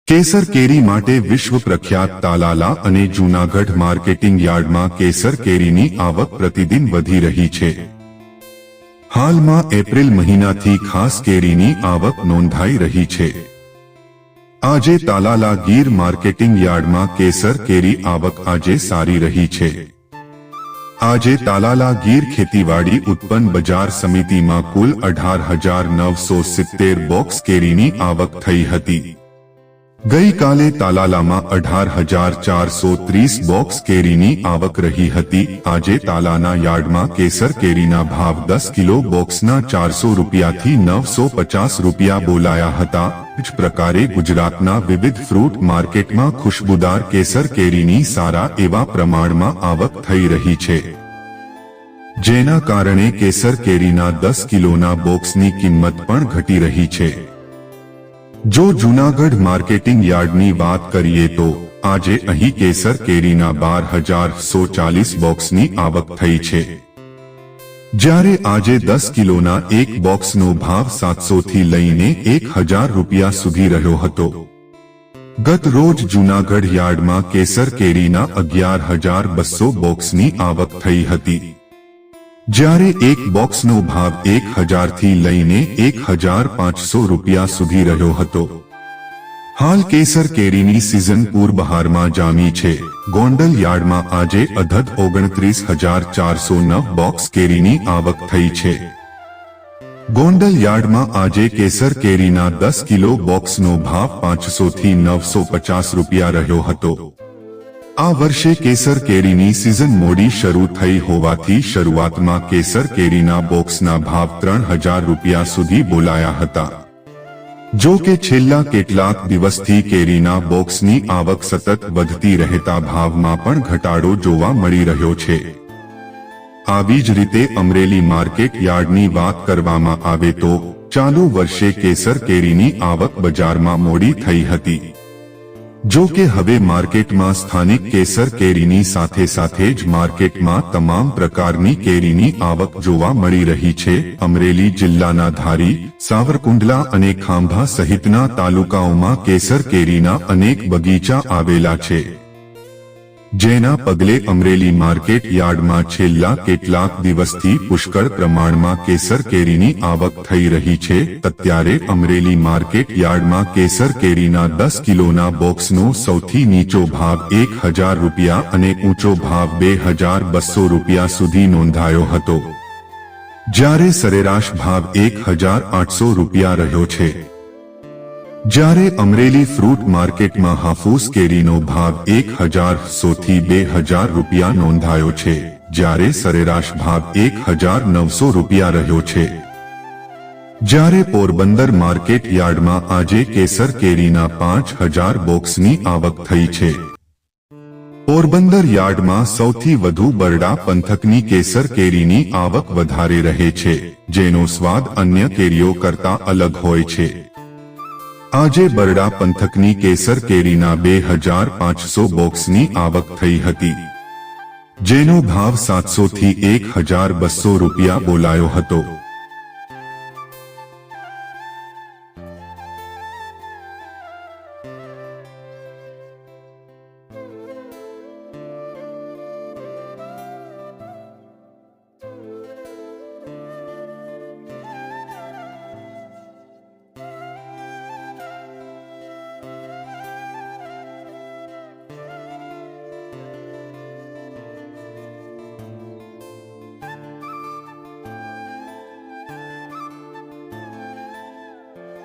કેસર કેરી માટે વિશ્વ પ્રખ્યાત તાલાલા અને જૂનાગઢ માર્કેટિંગ યાર્ડમાં કેસર કેરીની આવક પ્રતિદિન વધી રહી છે। હાલમાં એપ્રિલ મહિનાથી ખાસ કેરીની આવક નોંધાઈ રહી છે। આજે તાલાલા ગીર માર્કેટિંગ યાર્ડમાં કેસર કેરી આવક આજે સારી રહી છે। આજે તાલાલા ગીર ખેતીવાડી ઉત્પન્ન બજાર સમિતિમાં કુલ 18,970 બોક્સ કેરીની આવક થઈ હતી। ગઈકાલે તાલાલામાં 18,430 બોક્સ કેરીની આવક રહી હતી। આજે તાલાના યાર્ડમાં કેસર કેરીના ભાવ 10 કિલો બોક્સના 400 રૂપિયાથી 950 રૂપિયા બોલાયા હતા। જ પ્રકારે ગુજરાતના વિવિધ ફ્રૂટ માર્કેટમાં ખુશબુદાર કેસર કેરીની સારા એવા પ્રમાણમાં આવક થઈ રહી છે, જેના કારણે કેસર કેરીના 10 કિલોના બોક્સની કિંમત પણ ઘટી રહી છે। જો જૂનાગઢ માર્કેટિંગ યાર્ડની વાત કરીએ તો આજે અહીં કેસર કેરીના 12,140 બોક્સની આવક થઈ છે, જ્યારે આજે 10 કિલોના એક બોક્સનો ભાવ 700 થી લઈને 1,000 રૂપિયા સુધી રહ્યો હતો। ગત રોજ જૂનાગઢ યાર્ડમાં કેસર કેરીના 11,200 બોક્સની આવક થઈ હતી, જ્યારે એક બોક્સનો ભાવ 1,000 થી લઈને 1,500 રૂપિયા સુધી રહ્યો હતો। હાલ કેસર કેરીની સિઝન પૂરબહારમાં જામી છે। ગોંડલ યાર્ડમાં આજે અધધ 29,409 બોક્સ કેરીની આવક થઈ છે। ગોંડલ યાર્ડમાં આજે કેસર કેરીના 10 કિલો બોક્સનો ભાવ 500 થી 950 રૂપિયા રહ્યો હતો। આ વર્ષે કેસર કેરીની સિઝન મોડી શરૂ થઈ હોવાથી શરૂઆતમાં કેસર કેરીના બોક્સના ભાવ 3,000 રૂપિયા સુધી બોલાયા હતા। જો કે છેલ્લા કેટલાક દિવસથી કેરીના બોક્સની આવક સતત વધતી રહેતા ભાવમાં પણ ઘટાડો જોવા મળી રહ્યો છે। આવી જ રીતે અમરેલી માર્કેટ યાર્ડની વાત કરવામાં આવે તો ચાલુ વર્ષે કેસર કેરીની આવક બજારમાં મોડી થઈ હતી। જો કે હવે માર્કેટમાં સ્થાનિક કેસર કેરીની સાથે સાથે જ માર્કેટમાં તમામ પ્રકારની કેરીની આવક જોવા મળી રહી છે। અમરેલી જિલ્લાના ધારી, સાવરકુંડલા અને ખાંભા સહિતના તાલુકાઓમાં કેસર કેરીના અનેક બગીચા આવેલા છે, જેના પગલે અમરેલી માર્કેટ યાર્ડમાં છેલ્લા કેટલાક દિવસથી પુષ્કળ પ્રમાણમાં કેસર કેરીની આવક થઈ રહી છે। અત્યારે અમરેલી માર્કેટ યાર્ડમાં કેસર કેરીના 10 કિલોના બોક્સનો સૌથી નીચો ભાવ 1,000 રૂપિયા અને ઊંચો ભાવ 2,200 રૂપિયા સુધી નોંધાયો હતો, જ્યારે સરેરાશ ભાવ 1,800 રૂપિયા રહ્યો છે। જ્યારે અમરેલી ફ્રૂટ માર્કેટમાં હાફૂસ કેરીનો ભાવ 1,100 થી 2,000 રૂપિયા નોંધાયો છે, જ્યારે સરેરાશ ભાવ 1,900 રૂપિયા રહ્યો છે। જ્યારે પોરબંદર માર્કેટ યાર્ડમાં આજે કેસર કેરીના 5,000 બોક્સની આવક થઈ છે। પોરબંદર યાર્ડમાં સૌથી વધુ બરડા પંથકની કેસર કેરીની આવક વધારે રહે છે, જેનો સ્વાદ અન્ય કેરીઓ કરતા અલગ હોય છે। આજે બરડા પંથકની કેસર કેરીના 2,500 બોક્સની આવક થઈ હતી, જેનો ભાવ 700 થી 1,200 રૂપિયા બોલાયો હતો।